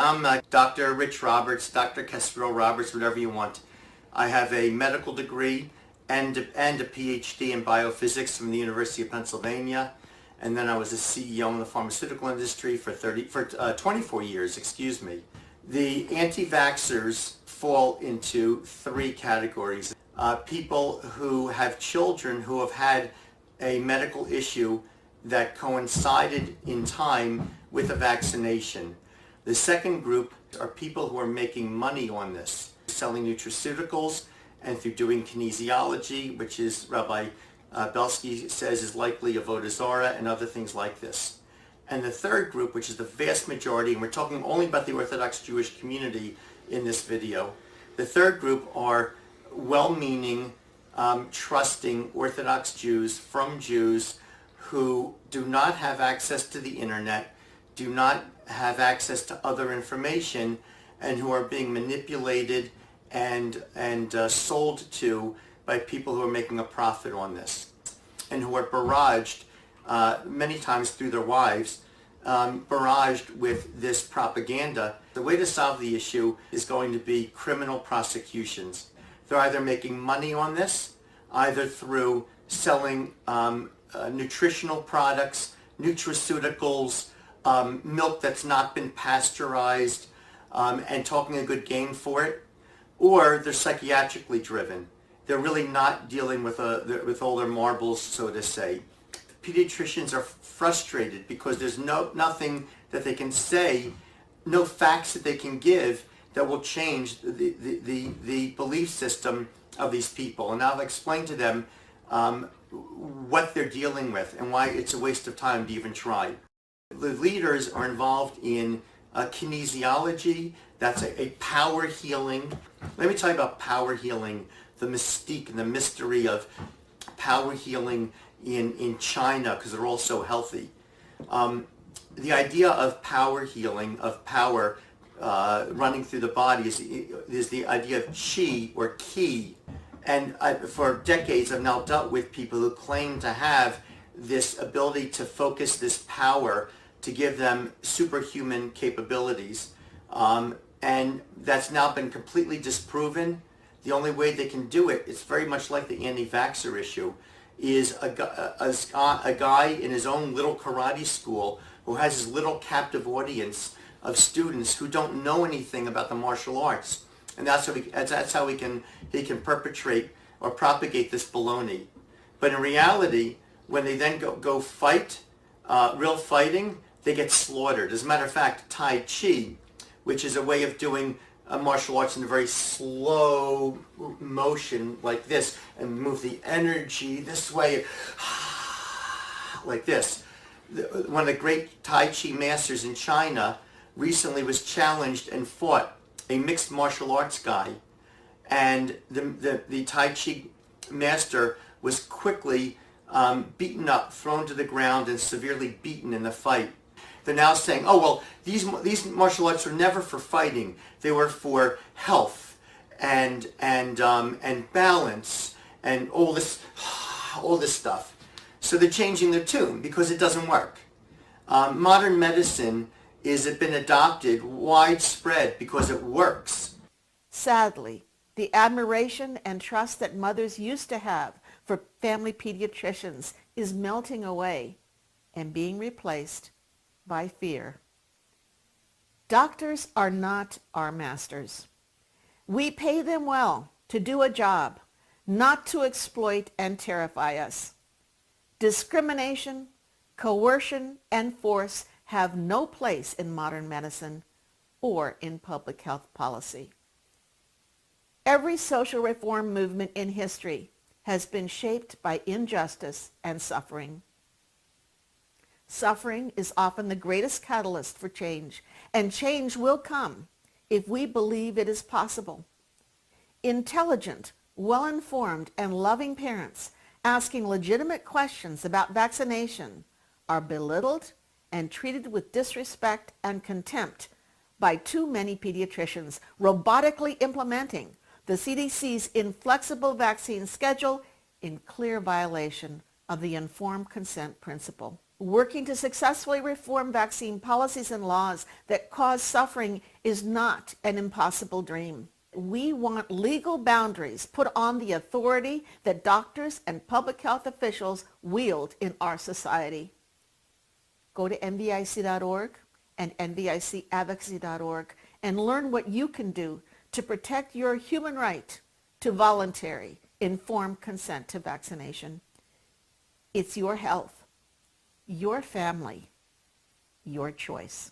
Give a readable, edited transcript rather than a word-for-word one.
I'm Dr. Rich Roberts, Dr. Kestrel Roberts, whatever you want. I have a medical degree and a PhD in biophysics from the University of Pennsylvania. And then I was a CEO in the pharmaceutical industry for 24 years, excuse me. The anti-vaxxers fall into three categories. People who have children who have had a medical issue that coincided in time with a vaccination. The second group are people who are making money on this, selling nutraceuticals and through doing kinesiology, which is Rabbi Belsky says is likely avodah zarah and other things like this. And the third group, which is the vast majority, and we're talking only about the Orthodox Jewish community in this video, the third group are well-meaning, trusting Orthodox Jews from Jews who do not have access to the internet, do not have access to other information, and who are being manipulated and sold to by people who are making a profit on this, and who are barraged many times through their wives, barraged with this propaganda. The way to solve the issue is going to be criminal prosecutions. They're either making money on this, either through selling nutritional products, nutraceuticals, milk that's not been pasteurized, and talking a good game for it, or they're psychiatrically driven. They're really not dealing with all their marbles, so to say. Pediatricians are frustrated because there's nothing that they can say, no facts that they can give that will change the belief system of these people. And I'll explain to them what they're dealing with and why it's a waste of time to even try. The leaders are involved in kinesiology. That's a power healing. Let me tell you about power healing, the mystique and the mystery of power healing in China, because they're all so healthy. The idea of power healing, of power running through the body is the idea of qi or ki. And for decades I've now dealt with people who claim to have this ability to focus this power to give them superhuman capabilities. And that's now been completely disproven. The only way they can do it, it's very much like the anti-vaxxer issue, is a guy in his own little karate school who has his little captive audience of students who don't know anything about the martial arts. And that's how he can perpetrate or propagate this baloney. But in reality, when they then go fight, real fighting, they get slaughtered. As a matter of fact, Tai Chi, which is a way of doing martial arts in a very slow motion like this, and move the energy this way, like this. One of the great Tai Chi masters in China recently was challenged and fought a mixed martial arts guy, and the Tai Chi master was quickly beaten up, thrown to the ground, and severely beaten in the fight. They're now saying, oh, well, these martial arts were never for fighting. They were for health and balance and all this stuff. So they're changing their tune because it doesn't work. Modern medicine has been adopted widespread because it works. Sadly, the admiration and trust that mothers used to have for family pediatricians is melting away and being replaced by fear. Doctors are not our masters. We pay them well to do a job, not to exploit and terrify us. Discrimination, coercion, and force have no place in modern medicine or in public health policy. Every social reform movement in history has been shaped by injustice and suffering. Suffering is often the greatest catalyst for change, and change will come if we believe it is possible. Intelligent, well-informed, and loving parents asking legitimate questions about vaccination are belittled and treated with disrespect and contempt by too many pediatricians robotically implementing the CDC's inflexible vaccine schedule in clear violation of the informed consent principle. Working to successfully reform vaccine policies and laws that cause suffering is not an impossible dream. We want legal boundaries put on the authority that doctors and public health officials wield in our society. Go to nvic.org and nvicadvocacy.org and learn what you can do to protect your human right to voluntary, informed consent to vaccination. It's your health, your family, your choice.